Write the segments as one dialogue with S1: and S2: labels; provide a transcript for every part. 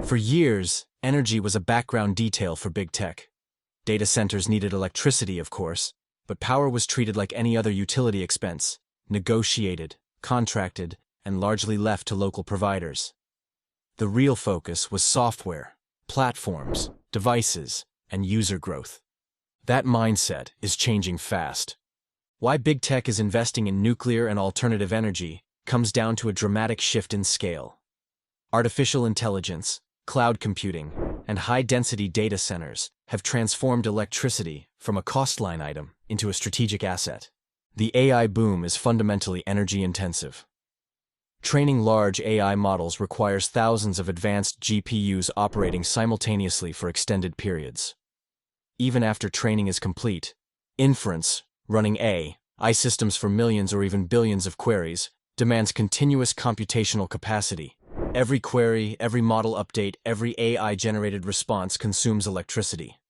S1: For years, energy was a background detail for big tech. Data centers needed electricity, of course, but power was treated like any other utility expense, negotiated, contracted, and largely left to local providers. The real focus was software, platforms, devices, and user growth. That mindset is changing fast. Why big tech is investing in nuclear and alternative energy comes down to a dramatic shift in scale. Artificial intelligence, cloud computing, and high-density data centers have transformed electricity from a cost line item into a strategic asset. The AI boom is fundamentally energy-intensive. Training large AI models requires thousands of advanced GPUs operating simultaneously for extended periods. Even after training is complete, inference, running AI systems for millions or even billions of queries, demands continuous computational capacity. Every query, every model update, every AI-generated response consumes electricity.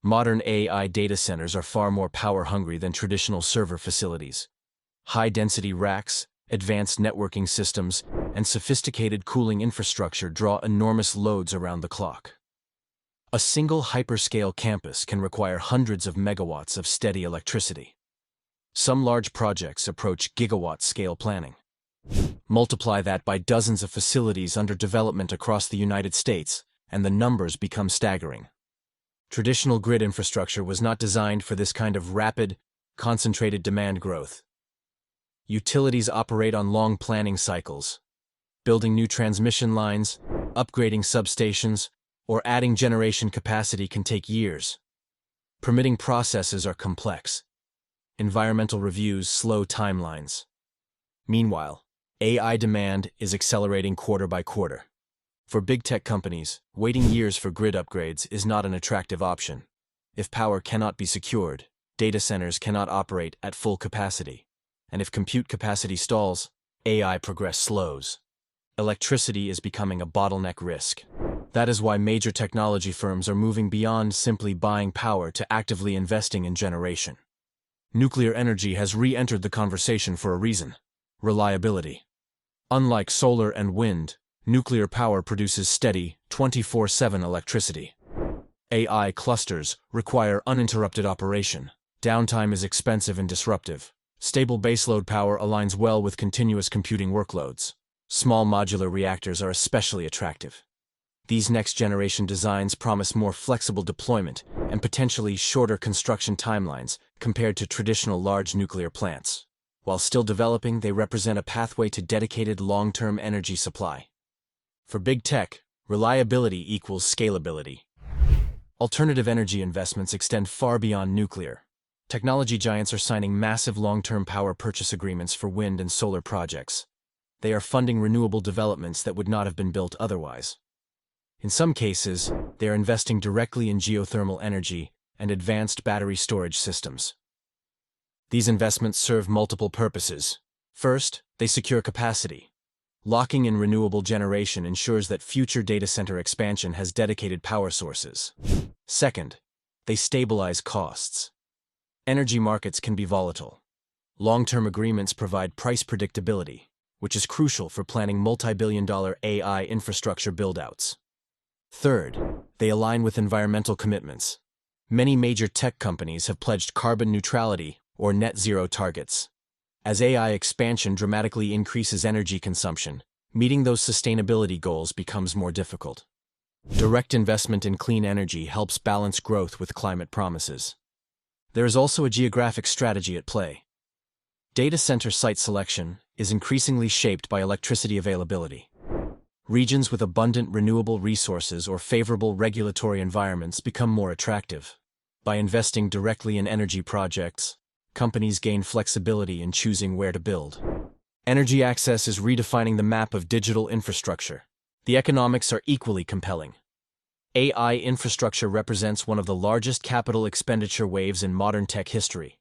S1: Modern AI data centers are far more power-hungry than traditional server facilities. High-density racks, advanced networking systems, and sophisticated cooling infrastructure draw enormous loads around the clock. A single hyperscale campus can require hundreds of megawatts of steady electricity. Some large projects approach gigawatt-scale planning. Multiply that by dozens of facilities under development across the United States, and the numbers become staggering. Traditional grid infrastructure was not designed for this kind of rapid, concentrated demand growth. Utilities operate on long planning cycles. Building new transmission lines, upgrading substations, or adding generation capacity can take years. Permitting processes are complex. Environmental reviews slow timelines. Meanwhile, AI demand is accelerating quarter by quarter. For big tech companies, waiting years for grid upgrades is not an attractive option. If power cannot be secured, data centers cannot operate at full capacity. And if compute capacity stalls, AI progress slows. Electricity is becoming a bottleneck risk. That is why major technology firms are moving beyond simply buying power to actively investing in generation. Nuclear energy has re-entered the conversation for a reason: reliability. Unlike solar and wind, nuclear power produces steady, 24/7 electricity. AI clusters require uninterrupted operation. Downtime is expensive and disruptive. Stable baseload power aligns well with continuous computing workloads. Small modular reactors are especially attractive. These next-generation designs promise more flexible deployment and potentially shorter construction timelines compared to traditional large nuclear plants. While still developing, they represent a pathway to dedicated long-term energy supply. For big tech, reliability equals scalability. Alternative energy investments extend far beyond nuclear. Technology giants are signing massive long-term power purchase agreements for wind and solar projects. They are funding renewable developments that would not have been built otherwise. In some cases, they are investing directly in geothermal energy and advanced battery storage systems. These investments serve multiple purposes. First, they secure capacity. Locking in renewable generation ensures that future data center expansion has dedicated power sources. Second, they stabilize costs. Energy markets can be volatile. Long-term agreements provide price predictability, which is crucial for planning multi-billion-dollar AI infrastructure build-outs. Third, they align with environmental commitments. Many major tech companies have pledged carbon neutrality or net zero targets. As AI expansion dramatically increases energy consumption, meeting those sustainability goals becomes more difficult. Direct investment in clean energy helps balance growth with climate promises. There is also a geographic strategy at play. Data center site selection is increasingly shaped by electricity availability. Regions with abundant renewable resources or favorable regulatory environments become more attractive. By investing directly in energy projects, companies gain flexibility in choosing where to build. Energy access is redefining the map of digital infrastructure. The economics are equally compelling. AI infrastructure represents one of the largest capital expenditure waves in modern tech history.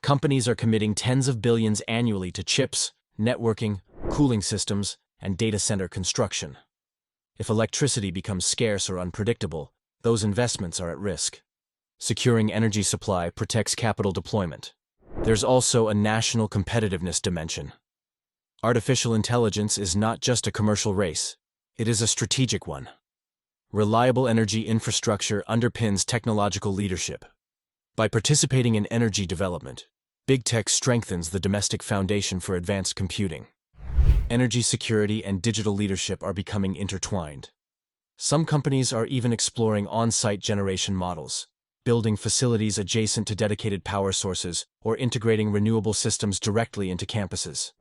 S1: Companies are committing tens of billions annually to chips, networking, cooling systems, and data center construction. If electricity becomes scarce or unpredictable, those investments are at risk. Securing energy supply protects capital deployment. There's also a national competitiveness dimension. Artificial intelligence is not just a commercial race, it is a strategic one. Reliable energy infrastructure underpins technological leadership. By participating in energy development, big tech strengthens the domestic foundation for advanced computing. Energy security and digital leadership are becoming intertwined. Some companies are even exploring on-site generation models, building facilities adjacent to dedicated power sources or integrating renewable systems directly into campuses.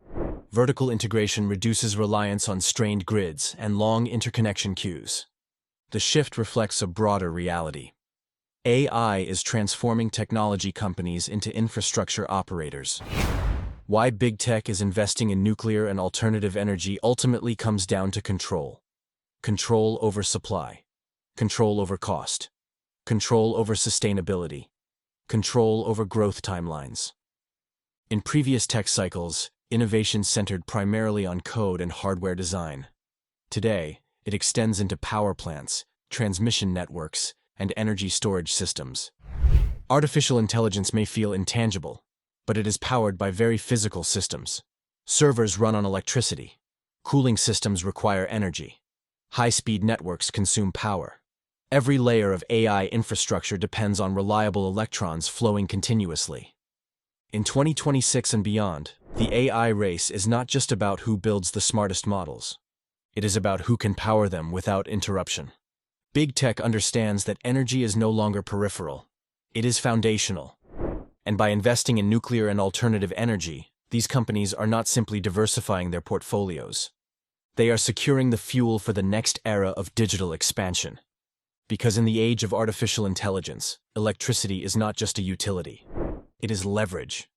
S1: Vertical integration reduces reliance on strained grids and long interconnection queues. The shift reflects a broader reality. AI is transforming technology companies into infrastructure operators. Why big tech is investing in nuclear and alternative energy ultimately comes down to control. Control over supply. Control over cost. Control over sustainability. Control over growth timelines. In previous tech cycles, innovation centered primarily on code and hardware design. Today, it extends into power plants, transmission networks, and energy storage systems. Artificial intelligence may feel intangible, but it is powered by very physical systems. Servers run on electricity. Cooling systems require energy. High-speed networks consume power. Every layer of AI infrastructure depends on reliable electrons flowing continuously. In 2026 and beyond, the AI race is not just about who builds the smartest models. It is about who can power them without interruption. Big tech understands that energy is no longer peripheral. It is foundational. And by investing in nuclear and alternative energy, these companies are not simply diversifying their portfolios. They are securing the fuel for the next era of digital expansion. Because in the age of artificial intelligence, electricity is not just a utility. It is leverage.